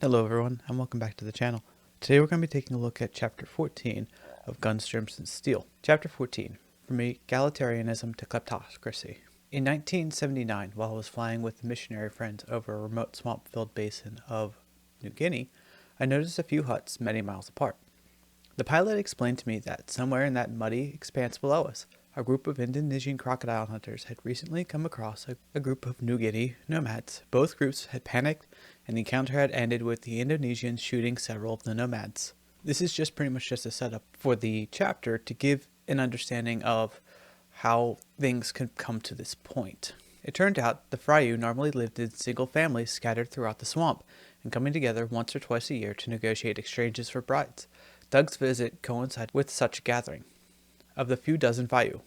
Hello everyone, and welcome back to the channel. Today we're going to be taking a look at Chapter 14 of Guns, Germs, and Steel. Chapter 14, From Egalitarianism to Kleptocracy. In 1979, while I was flying with missionary friends over a remote swamp-filled basin of New Guinea, I noticed a few huts many miles apart. The pilot explained to me that somewhere in that muddy expanse below us, a group of Indonesian crocodile hunters had recently come across a group of New Guinea nomads. Both groups had panicked, and the encounter had ended with the Indonesians shooting several of the nomads. This is pretty much just a setup for the chapter to give an understanding of how things could come to this point. It turned out the Fryu normally lived in single families scattered throughout the swamp, and coming together once or twice a year to negotiate exchanges for brides. Doug's visit coincided with such a gathering of the few dozen Fryu.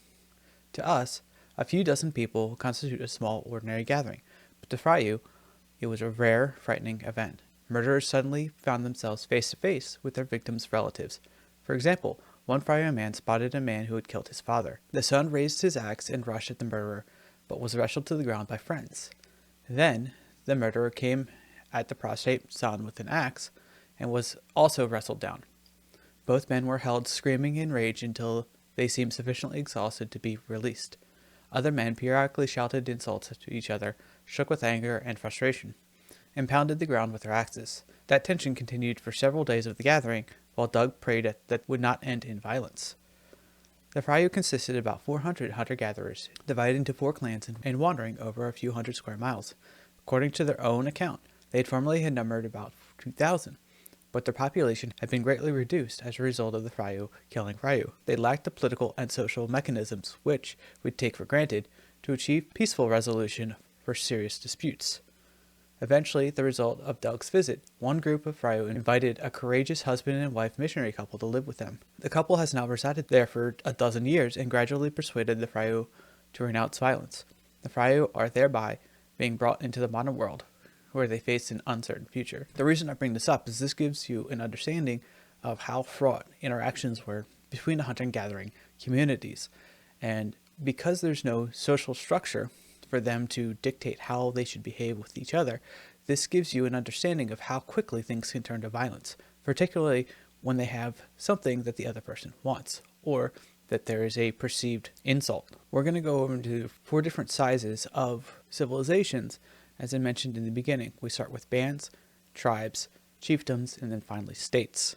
To us, a few dozen people constitute a small, ordinary gathering, but to Fryu, it was a rare, frightening event. Murderers suddenly found themselves face to face with their victims' relatives. For example, one Fryu man spotted a man who had killed his father. The son raised his axe and rushed at the murderer, but was wrestled to the ground by friends. Then, the murderer came at the prostrate son with an axe, and was also wrestled down. Both men were held screaming in rage until they seemed sufficiently exhausted to be released. Other men periodically shouted insults to each other, shook with anger and frustration, and pounded the ground with their axes. That tension continued for several days of the gathering, while Doug prayed that would not end in violence. The Fryu consisted of about 400 hunter-gatherers, divided into 4 clans and wandering over a few hundred square miles. According to their own account, they formerly had numbered about 2,000. But their population had been greatly reduced as a result of the Fryu killing Fryu. They lacked the political and social mechanisms which we take for granted to achieve peaceful resolution for serious disputes. Eventually, the result of Doug's visit, one group of Fryu invited a courageous husband and wife missionary couple to live with them. The couple has now resided there for a dozen years and gradually persuaded the Fryu to renounce violence. The Fryu are thereby being brought into the modern world, where they face an uncertain future. The reason I bring this up is this gives you an understanding of how fraught interactions were between the hunter and gathering communities. And because there's no social structure for them to dictate how they should behave with each other, this gives you an understanding of how quickly things can turn to violence, particularly when they have something that the other person wants, or that there is a perceived insult. We're going to go over into 4 different sizes of civilizations. As I mentioned in the beginning, we start with bands, tribes, chiefdoms, and then finally states.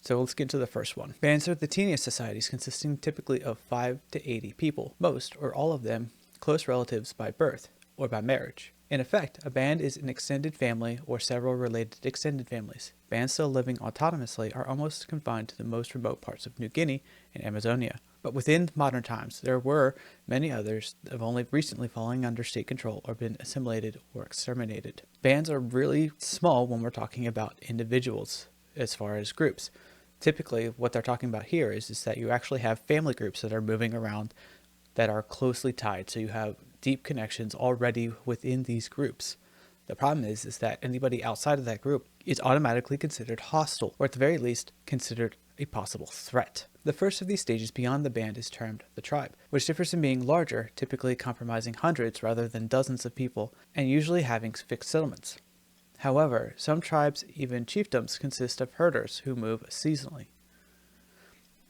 So let's get into the first one. Bands are the teeniest societies consisting typically of 5 to 80 people, most or all of them close relatives by birth or by marriage. In effect, a band is an extended family or several related extended families. Bands still living autonomously are almost confined to the most remote parts of New Guinea and Amazonia. But within modern times, there were many others that have only recently fallen under state control or been assimilated or exterminated. Bands are really small when we're talking about individuals as far as groups. Typically, what they're talking about here is that you actually have family groups that are moving around that are closely tied. So you have deep connections already within these groups. The problem is that anybody outside of that group is automatically considered hostile, or at the very least considered a possible threat. The first of these stages beyond the band is termed the tribe, which differs in being larger, typically comprising hundreds rather than dozens of people, and usually having fixed settlements. However, some tribes, even chiefdoms, consist of herders who move seasonally.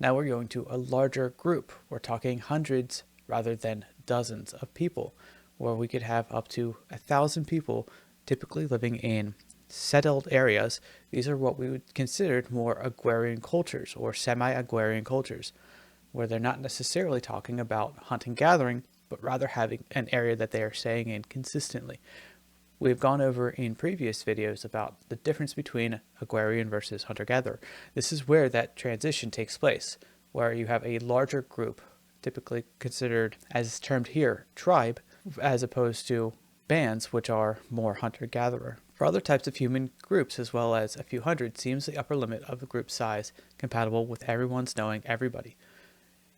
Now we're going to a larger group. We're talking hundreds rather than dozens of people, where we could have up to 1,000 people typically living in settled areas. These are what we would consider more agrarian cultures or semi-agrarian cultures, where they're not necessarily talking about hunting gathering, but rather having an area that they are staying in consistently. We've gone over in previous videos about the difference between agrarian versus hunter-gatherer. This is where that transition takes place, where you have a larger group, typically considered, as termed here, tribe, as opposed to bands, which are more hunter-gatherer. For other types of human groups, as well as a few hundred, seems the upper limit of a group size compatible with everyone's knowing everybody.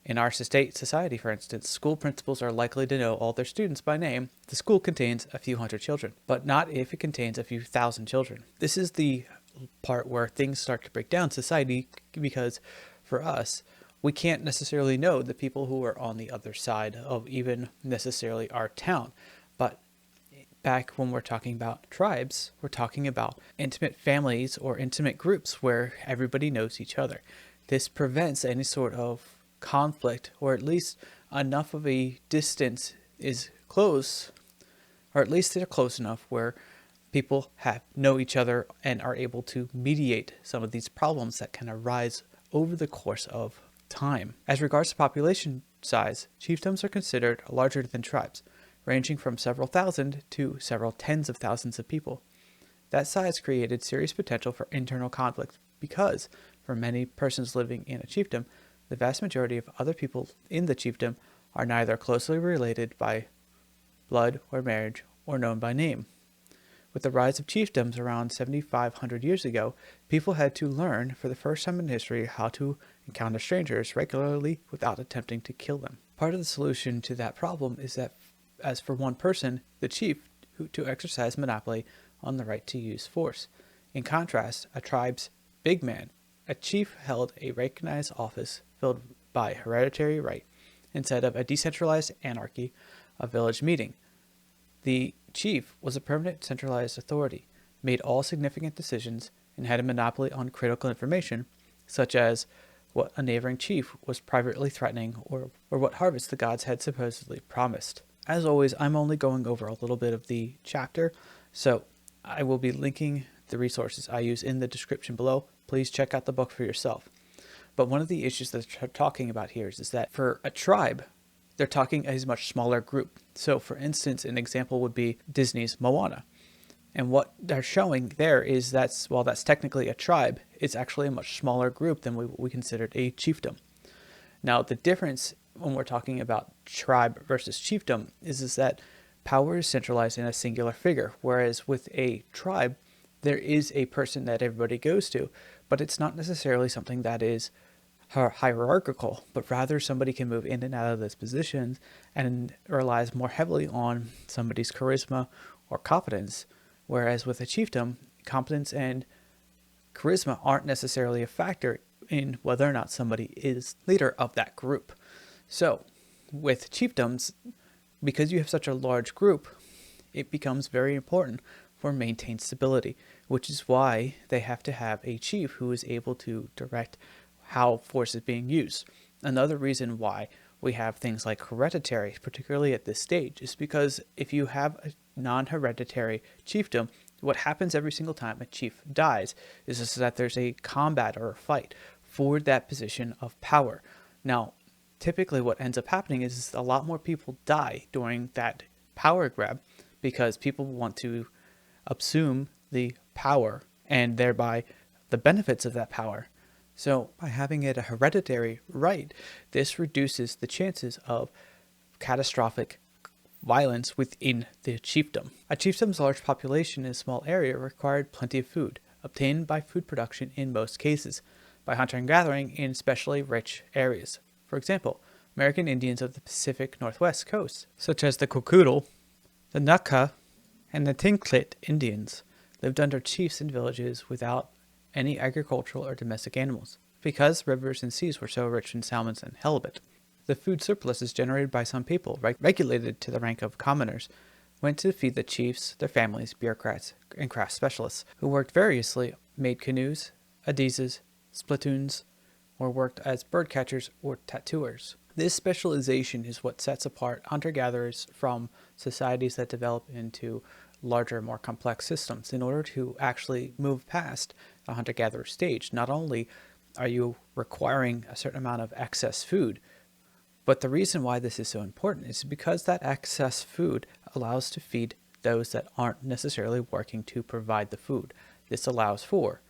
In our state society, for instance, school principals are likely to know all their students by name. The school contains a few hundred children, but not if it contains a few thousand children. This is the part where things start to break down society, because for us, we can't necessarily know the people who are on the other side of even necessarily our town, but back when we're talking about tribes, we're talking about intimate families or intimate groups where everybody knows each other. This prevents any sort of conflict, or at least enough of a distance is close, or at least they're close enough where people know each other and are able to mediate some of these problems that can arise over the course of time. As regards to population size, chiefdoms are considered larger than tribes, ranging from several thousand to several tens of thousands of people. That size created serious potential for internal conflict because, for many persons living in a chiefdom, the vast majority of other people in the chiefdom are neither closely related by blood or marriage or known by name. With the rise of chiefdoms around 7,500 years ago, people had to learn for the first time in history how to encounter strangers regularly without attempting to kill them. Part of the solution to that problem is that, as for one person, the chief, to exercise monopoly on the right to use force. In contrast, a tribe's big man, a chief, held a recognized office filled by hereditary right, instead of a decentralized anarchy, a village meeting. The chief was a permanent centralized authority, made all significant decisions, and had a monopoly on critical information, such as what a neighboring chief was privately threatening or what harvest the gods had supposedly promised. As always, I'm only going over a little bit of the chapter, so I will be linking the resources I use in the description below. Please check out the book for yourself. But one of the issues that they're talking about here is that for a tribe, they're talking a much smaller group. So, for instance, an example would be Disney's Moana. And what they're showing there is that while that's technically a tribe, it's actually a much smaller group than what we considered a chiefdom. Now, the difference when we're talking about tribe versus chiefdom is that power is centralized in a singular figure, whereas with a tribe, there is a person that everybody goes to, but it's not necessarily something that is hierarchical, but rather somebody can move in and out of those positions and relies more heavily on somebody's charisma or competence, whereas with a chiefdom, competence and charisma aren't necessarily a factor in whether or not somebody is leader of that group. So with chiefdoms, because you have such a large group, it becomes very important for maintained stability, which is why they have to have a chief who is able to direct how force is being used. Another reason why we have things like hereditary, particularly at this stage, is because if you have a non-hereditary chiefdom, what happens every single time a chief dies is just that there's a combat or a fight for that position of power. Now, typically what ends up happening is a lot more people die during that power grab because people want to assume the power and thereby the benefits of that power. So by having it a hereditary right, this reduces the chances of catastrophic violence within the chiefdom. A chiefdom's large population in a small area required plenty of food, obtained by food production in most cases, by hunting and gathering in especially rich areas. For example, American Indians of the Pacific Northwest coast, such as the Cocoodle, the Nukka, and the Tlingit Indians, lived under chiefs in villages without any agricultural or domestic animals, because rivers and seas were so rich in salmons and halibut. The food surpluses generated by some people, regulated to the rank of commoners, went to feed the chiefs, their families, bureaucrats, and craft specialists, who worked variously, made canoes, adizes, spittoons, or worked as bird catchers or tattooers. This specialization is what sets apart hunter-gatherers from societies that develop into larger, more complex systems. In order to actually move past the hunter-gatherer stage, not only are you requiring a certain amount of excess food, but the reason why this is so important is because that excess food allows to feed those that aren't necessarily working to provide the food. This allows for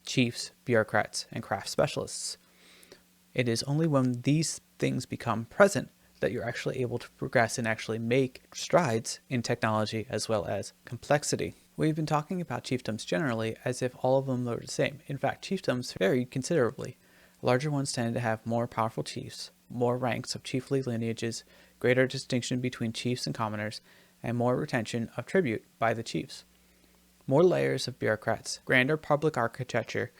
chiefs, bureaucrats, and craft specialists. It is only when these things become present that you're actually able to progress and actually make strides in technology as well as complexity. We've been talking about chiefdoms generally as if all of them are the same. In fact, chiefdoms vary considerably. Larger ones tend to have more powerful chiefs, more ranks of chiefly lineages, greater distinction between chiefs and commoners, and more retention of tribute by the chiefs. More layers of bureaucrats, grander public architecture.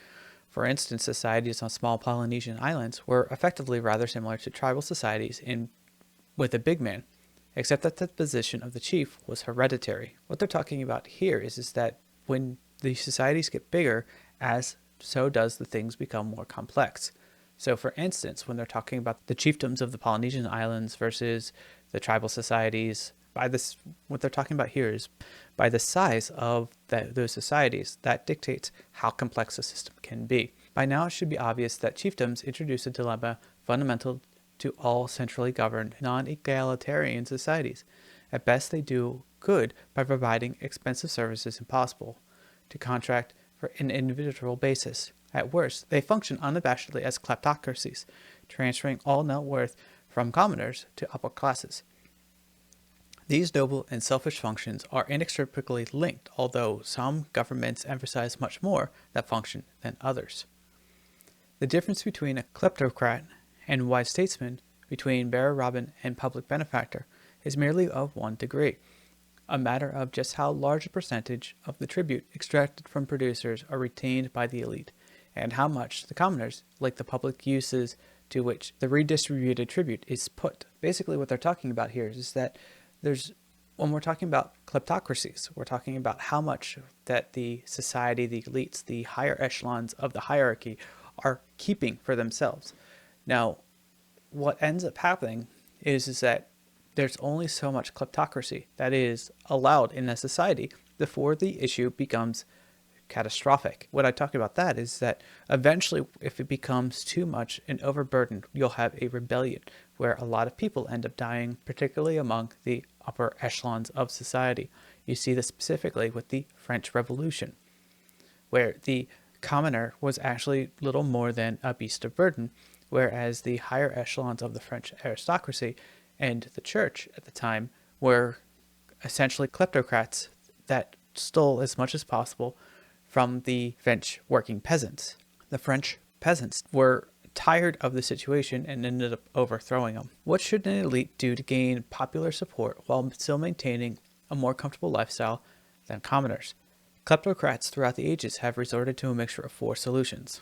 For instance, societies on small Polynesian islands were effectively rather similar to tribal societies with a big man. except that the position of the chief was hereditary. What they're talking about here is that when the societies get bigger, as so does the things become more complex. So for instance, when they're talking about the chiefdoms of the Polynesian islands versus the tribal societies, what they're talking about here is by the size of those societies, that dictates how complex a system can be. By now, it should be obvious that chiefdoms introduce a dilemma fundamental to all centrally governed, non-egalitarian societies. At best, they do good by providing expensive services impossible to contract for an individual basis. At worst, they function unabashedly as kleptocracies, transferring all net worth from commoners to upper classes. These noble and selfish functions are inextricably linked, although some governments emphasize much more that function than others. The difference between a kleptocrat and wise statesman, between bearer robin and public benefactor, is merely of 1 degree, a matter of just how large a percentage of the tribute extracted from producers are retained by the elite, and how much the commoners, like the public uses to which the redistributed tribute is put. Basically what they're talking about here is that when we're talking about kleptocracies, we're talking about how much that the society, the elites, the higher echelons of the hierarchy are keeping for themselves. Now, what ends up happening is that there's only so much kleptocracy that is allowed in a society before the issue becomes catastrophic. What I talk about that is that eventually, if it becomes too much and overburdened, you'll have a rebellion where a lot of people end up dying, particularly among the upper echelons of society. You see this specifically with the French Revolution, where the commoner was actually little more than a beast of burden, whereas the higher echelons of the French aristocracy and the church at the time were essentially kleptocrats that stole as much as possible from the French working peasants. The French peasants were tired of the situation and ended up overthrowing them. What should an elite do to gain popular support while still maintaining a more comfortable lifestyle than commoners? Kleptocrats throughout the ages have resorted to a mixture of 4 solutions.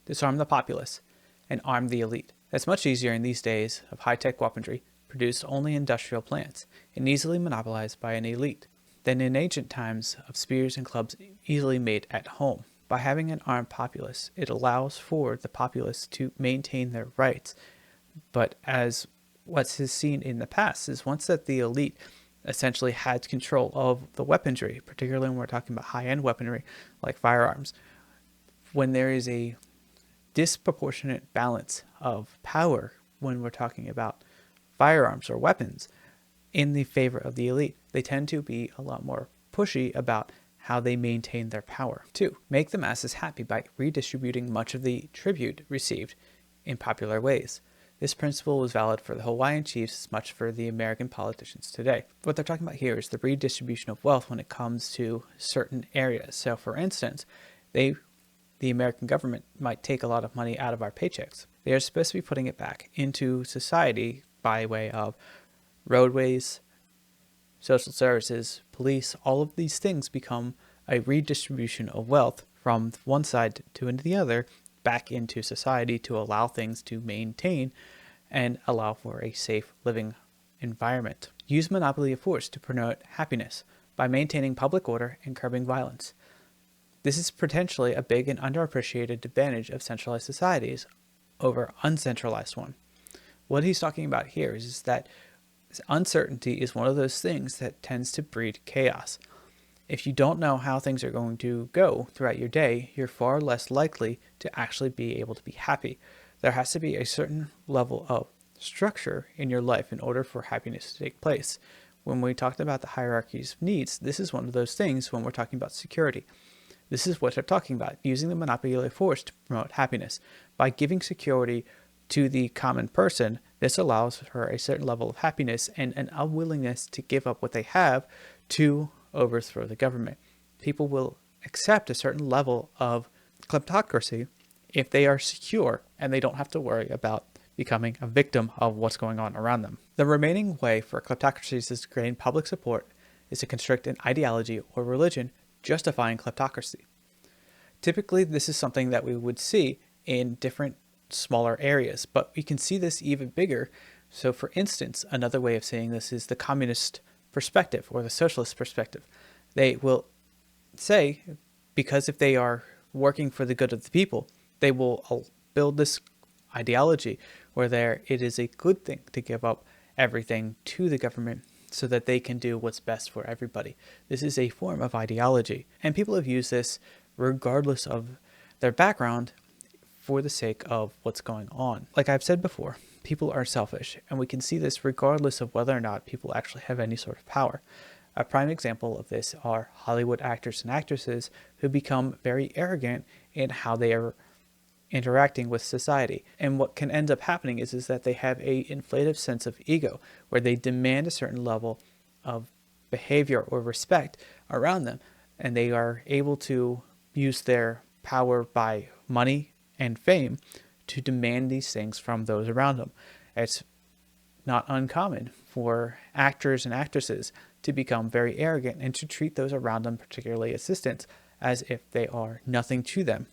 Disarm the populace and arm the elite. That's much easier in these days of high-tech weaponry produced only in industrial plants and easily monopolized by an elite than in ancient times of spears and clubs easily made at home. By having an armed populace, it allows for the populace to maintain their rights. But as what's seen in the past is once that the elite essentially had control of the weaponry, particularly when we're talking about high-end weaponry like firearms, when there is a disproportionate balance of power when we're talking about firearms or weapons in the favor of the elite, they tend to be a lot more pushy about how they maintain their power. 2. Make the masses happy by redistributing much of the tribute received in popular ways. This principle was valid for the Hawaiian chiefs as much for the American politicians today. What they're talking about here is the redistribution of wealth when it comes to certain areas. So for instance, the American government might take a lot of money out of our paychecks. They are supposed to be putting it back into society by way of roadways, social services, police. All of these things become a redistribution of wealth from one side to the other back into society to allow things to maintain and allow for a safe living environment. Use monopoly of force to promote happiness by maintaining public order and curbing violence. This is potentially a big and underappreciated advantage of centralized societies over uncentralized one. What he's talking about here is that uncertainty is one of those things that tends to breed chaos. If you don't know how things are going to go throughout your day, you're far less likely to actually be able to be happy. There has to be a certain level of structure in your life in order for happiness to take place. When we talked about the hierarchies of needs, this is one of those things when we're talking about security. This is what they're talking about, using the monopoly of force to promote happiness. By giving security to the common person, this allows for a certain level of happiness and an unwillingness to give up what they have to overthrow the government. People will accept a certain level of kleptocracy if they are secure and they don't have to worry about becoming a victim of what's going on around them. The remaining way for kleptocracies to gain public support is to construct an ideology or religion justifying kleptocracy. Typically, this is something that we would see in different smaller areas, but we can see this even bigger So for instance, another way of saying this is the communist perspective or the socialist perspective. They will say, because if they are working for the good of the people, they will build this ideology where it is a good thing to give up everything to the government so that they can do what's best for everybody. This is a form of ideology, and people have used this regardless of their background for the sake of what's going on. Like I've said before, people are selfish, and we can see this regardless of whether or not people actually have any sort of power. A prime example of this are Hollywood actors and actresses who become very arrogant in how they are interacting with society. And what can end up happening is that they have a inflated sense of ego where they demand a certain level of behavior or respect around them, and they are able to use their power by money and fame to demand these things from those around them. It's not uncommon for actors and actresses to become very arrogant and to treat those around them, particularly assistants, as if they are nothing to them.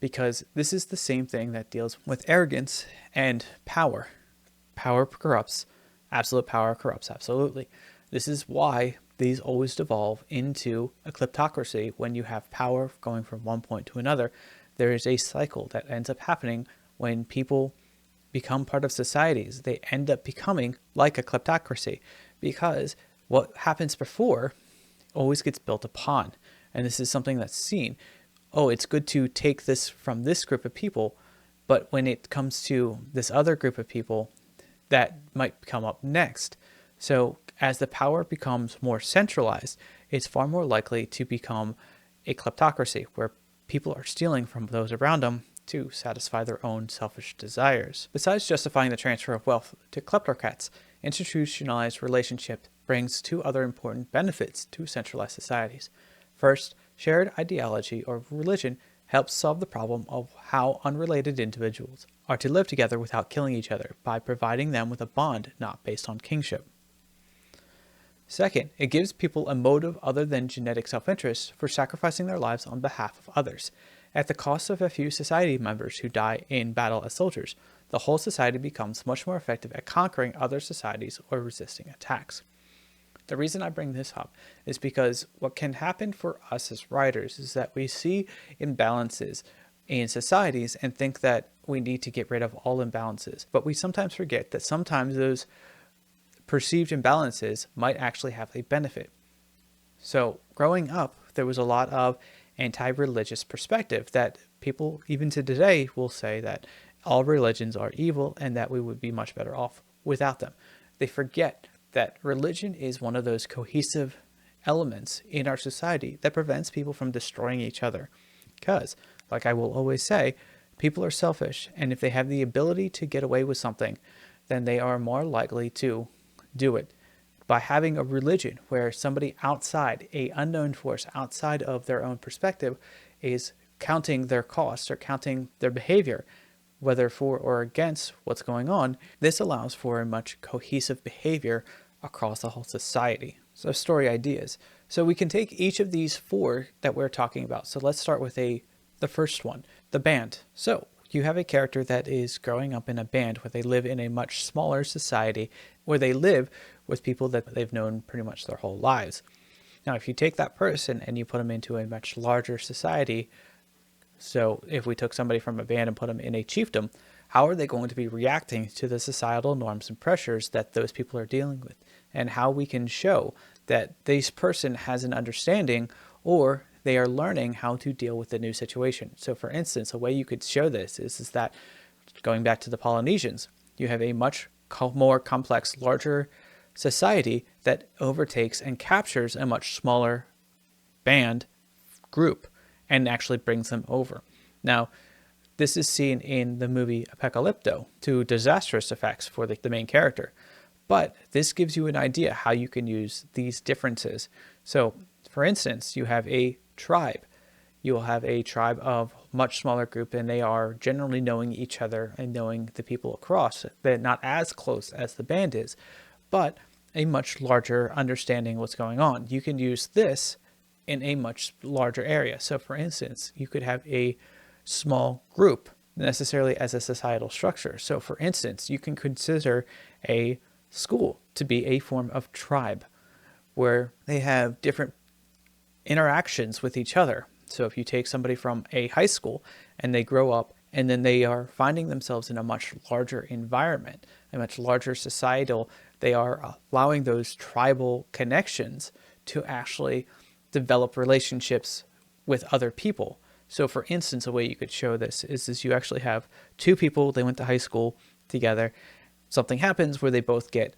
Because this is the same thing that deals with arrogance and power. Power corrupts. Absolute power corrupts absolutely. This is why these always devolve into a kleptocracy. When you have power going from one point to another, there is a cycle that ends up happening when people become part of societies. They end up becoming like a kleptocracy because what happens before always gets built upon. And this is something that's seen. Oh, it's good to take this from this group of people, but when it comes to this other group of people, that might come up next. So as the power becomes more centralized, it's far more likely to become a kleptocracy where people are stealing from those around them to satisfy their own selfish desires. Besides justifying the transfer of wealth to kleptocrats, institutionalized relationship brings two other important benefits to centralized societies. First, shared ideology or religion helps solve the problem of how unrelated individuals are to live together without killing each other by providing them with a bond not based on kingship. Second, it gives people a motive other than genetic self-interest for sacrificing their lives on behalf of others. At the cost of a few society members who die in battle as soldiers, the whole society becomes much more effective at conquering other societies or resisting attacks. The reason I bring this up is because what can happen for us as writers is that we see imbalances in societies and think that we need to get rid of all imbalances. But we sometimes forget that sometimes those perceived imbalances might actually have a benefit. So growing up, there was a lot of anti-religious perspective that people, even to today, will say that all religions are evil and that we would be much better off without them. They forget that religion is one of those cohesive elements in our society that prevents people from destroying each other. Because, like I will always say, people are selfish, and if they have the ability to get away with something, then they are more likely to do it. By having a religion where somebody outside, a unknown force outside of their own perspective, is counting their costs or counting their behavior, whether for or against what's going on, this allows for a much cohesive behavior across the whole society. So story ideas. So we can take each of these four that we're talking about. So let's start with the first one, the band. So you have a character that is growing up in a band where they live in a much smaller society, where they live with people that they've known pretty much their whole lives. Now, if you take that person and you put them into a much larger society, so if we took somebody from a band and put them in a chiefdom, how are they going to be reacting to the societal norms and pressures that those people are dealing with? And how we can show that this person has an understanding or they are learning how to deal with the new situation. So for instance, a way you could show this is that, going back to the Polynesians, you have a much more complex, larger society that overtakes and captures a much smaller band group and actually brings them over. Now, this is seen in the movie Apocalypto to disastrous effects for the main character. But this gives you an idea how you can use these differences. So, for instance, you have a tribe. You will have a tribe of much smaller group, and they are generally knowing each other and knowing the people across. They're not as close as the band is, but a much larger understanding what's going on. You can use this in a much larger area. So, for instance, you could have a small group necessarily as a societal structure. So, for instance, you can consider a school to be a form of tribe where they have different interactions with each other. So if you take somebody from a high school and they grow up and then they are finding themselves in a much larger environment, a much larger societal, they are allowing those tribal connections to actually develop relationships with other people. So for instance, a way you could show this is you actually have two people, they went to high school together. Something happens where they both get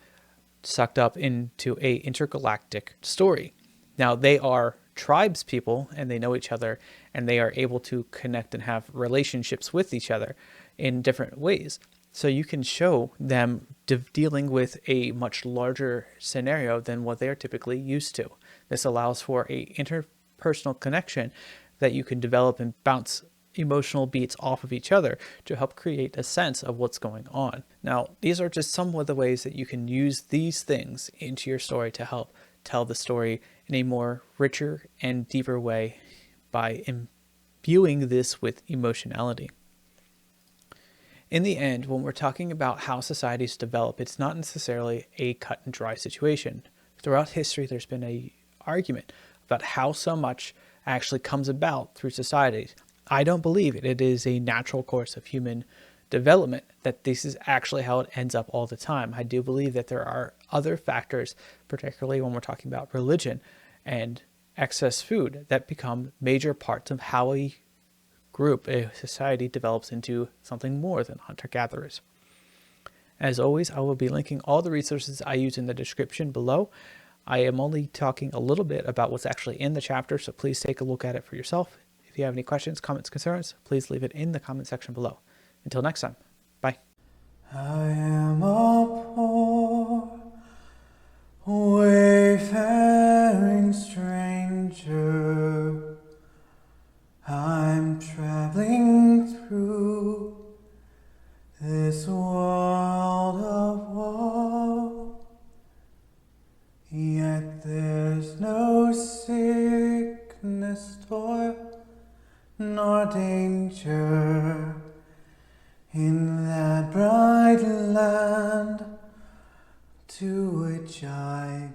sucked up into a intergalactic story. Now they are tribes people and they know each other and they are able to connect and have relationships with each other in different ways. So you can show them dealing with a much larger scenario than what they're typically used to. This allows for a interpersonal connection that you can develop and bounce emotional beats off of each other to help create a sense of what's going on. Now, these are just some of the ways that you can use these things into your story to help tell the story in a more richer and deeper way by imbuing this with emotionality. In the end, when we're talking about how societies develop, it's not necessarily a cut and dry situation. Throughout history, there's been an argument about how so much actually comes about through societies. I don't believe it is a natural course of human development, that this is actually how it ends up all the time. I do believe that there are other factors, particularly when we're talking about religion and excess food, that become major parts of how a group, a society, develops into something more than hunter-gatherers. As always, I will be linking all the resources I use in the description below. I am only talking a little bit about what's actually in the chapter, so please take a look at it for yourself. If you have any questions, comments, concerns, please leave it in the comment section below. Until next time, bye. I am a poor, wayfaring stranger. I'm traveling through this world of woe. Yet there's no sickness, toil, nor danger in that bright land to which I